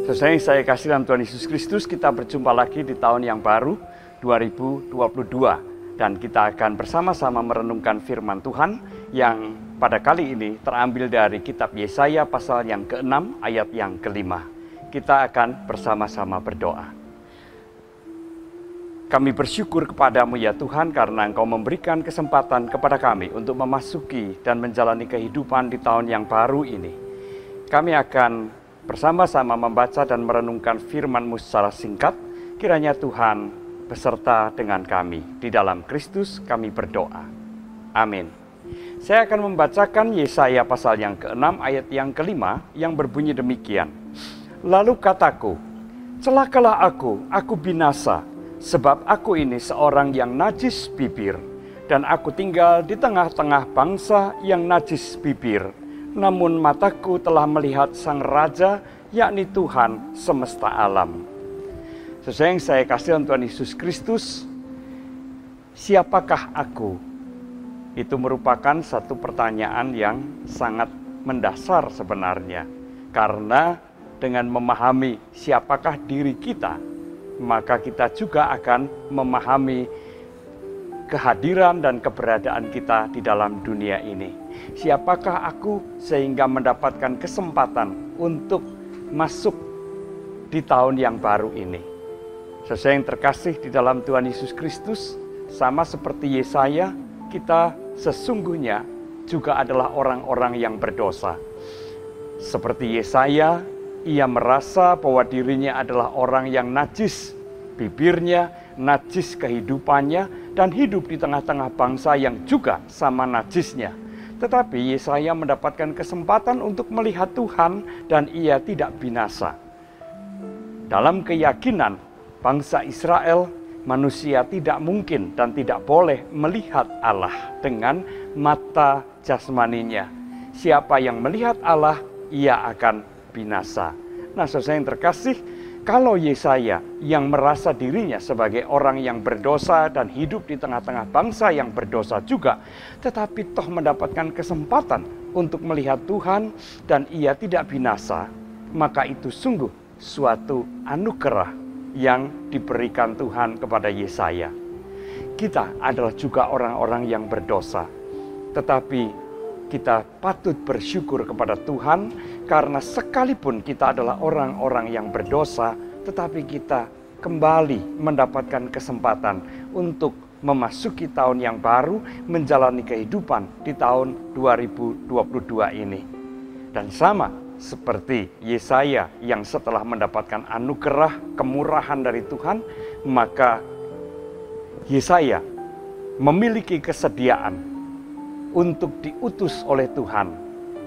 Saudara yang saya kasih dalam Tuhan Yesus Kristus, kita berjumpa lagi di tahun yang baru 2022. Dan kita akan bersama-sama merenungkan firman Tuhan yang pada kali ini terambil dari kitab Yesaya pasal yang ke-6 ayat yang ke-5. Kita akan bersama-sama berdoa. Kami bersyukur kepadamu ya Tuhan karena Engkau memberikan kesempatan kepada kami untuk memasuki dan menjalani kehidupan di tahun yang baru ini. Kami akan bersama-sama membaca dan merenungkan firman-Mu secara singkat. Kiranya Tuhan beserta dengan kami. Di dalam Kristus kami berdoa. Amin. Saya akan membacakan Yesaya pasal yang ke-6 ayat yang ke-5 yang berbunyi demikian. Lalu kataku, celakalah aku binasa, sebab aku ini seorang yang najis bibir, dan aku tinggal di tengah-tengah bangsa yang najis bibir. Namun mataku telah melihat Sang Raja, yakni Tuhan semesta alam. Sesuai yang saya kasih dalam Tuhan Yesus Kristus, siapakah aku? Itu merupakan satu pertanyaan yang sangat mendasar sebenarnya. Karena dengan memahami siapakah diri kita, maka kita juga akan memahami kehadiran dan keberadaan kita di dalam dunia ini. Siapakah aku sehingga mendapatkan kesempatan untuk masuk di tahun yang baru ini? Sesuai yang terkasih di dalam Tuhan Yesus Kristus, sama seperti Yesaya, kita sesungguhnya juga adalah orang-orang yang berdosa. Seperti Yesaya, ia merasa bahwa dirinya adalah orang yang najis bibirnya, najis kehidupannya, dan hidup di tengah-tengah bangsa yang juga sama najisnya. Tetapi Yesaya mendapatkan kesempatan untuk melihat Tuhan dan ia tidak binasa. Dalam keyakinan bangsa Israel, manusia tidak mungkin dan tidak boleh melihat Allah dengan mata jasmaninya. Siapa yang melihat Allah, ia akan binasa. Nah, saudara yang terkasih, kalau Yesaya yang merasa dirinya sebagai orang yang berdosa dan hidup di tengah-tengah bangsa yang berdosa juga, tetapi toh mendapatkan kesempatan untuk melihat Tuhan dan ia tidak binasa, maka itu sungguh suatu anugerah yang diberikan Tuhan kepada Yesaya. Kita adalah juga orang-orang yang berdosa, tetapi kita patut bersyukur kepada Tuhan karena sekalipun kita adalah orang-orang yang berdosa, tetapi kita kembali mendapatkan kesempatan untuk memasuki tahun yang baru, menjalani kehidupan di tahun 2022 ini. Dan sama seperti Yesaya yang setelah mendapatkan anugerah kemurahan dari Tuhan, maka Yesaya memiliki kesediaan untuk diutus oleh Tuhan.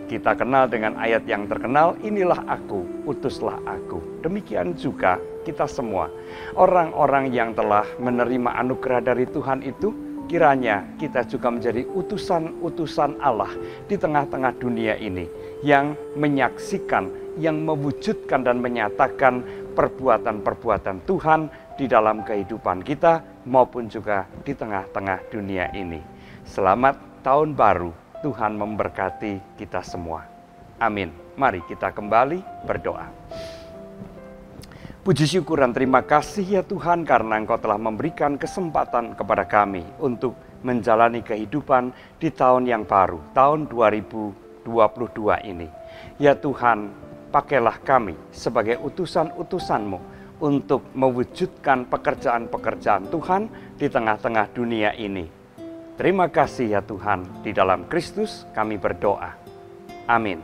Kita kenal dengan ayat yang terkenal, inilah aku, utuslah aku. Demikian juga kita semua, orang-orang yang telah menerima anugerah dari Tuhan itu, kiranya kita juga menjadi utusan-utusan Allah di tengah-tengah dunia ini, yang menyaksikan, yang mewujudkan dan menyatakan perbuatan-perbuatan Tuhan di dalam kehidupan kita, maupun juga di tengah-tengah dunia ini. Selamat tahun baru, Tuhan memberkati kita semua. Amin. Mari kita kembali berdoa. Puji syukur dan terima kasih ya Tuhan karena Engkau telah memberikan kesempatan kepada kami untuk menjalani kehidupan di tahun yang baru, tahun 2022 ini. Ya Tuhan, pakailah kami sebagai utusan-utusan-Mu untuk mewujudkan pekerjaan-pekerjaan Tuhan di tengah-tengah dunia ini. Terima kasih ya Tuhan, di dalam Kristus kami berdoa. Amin.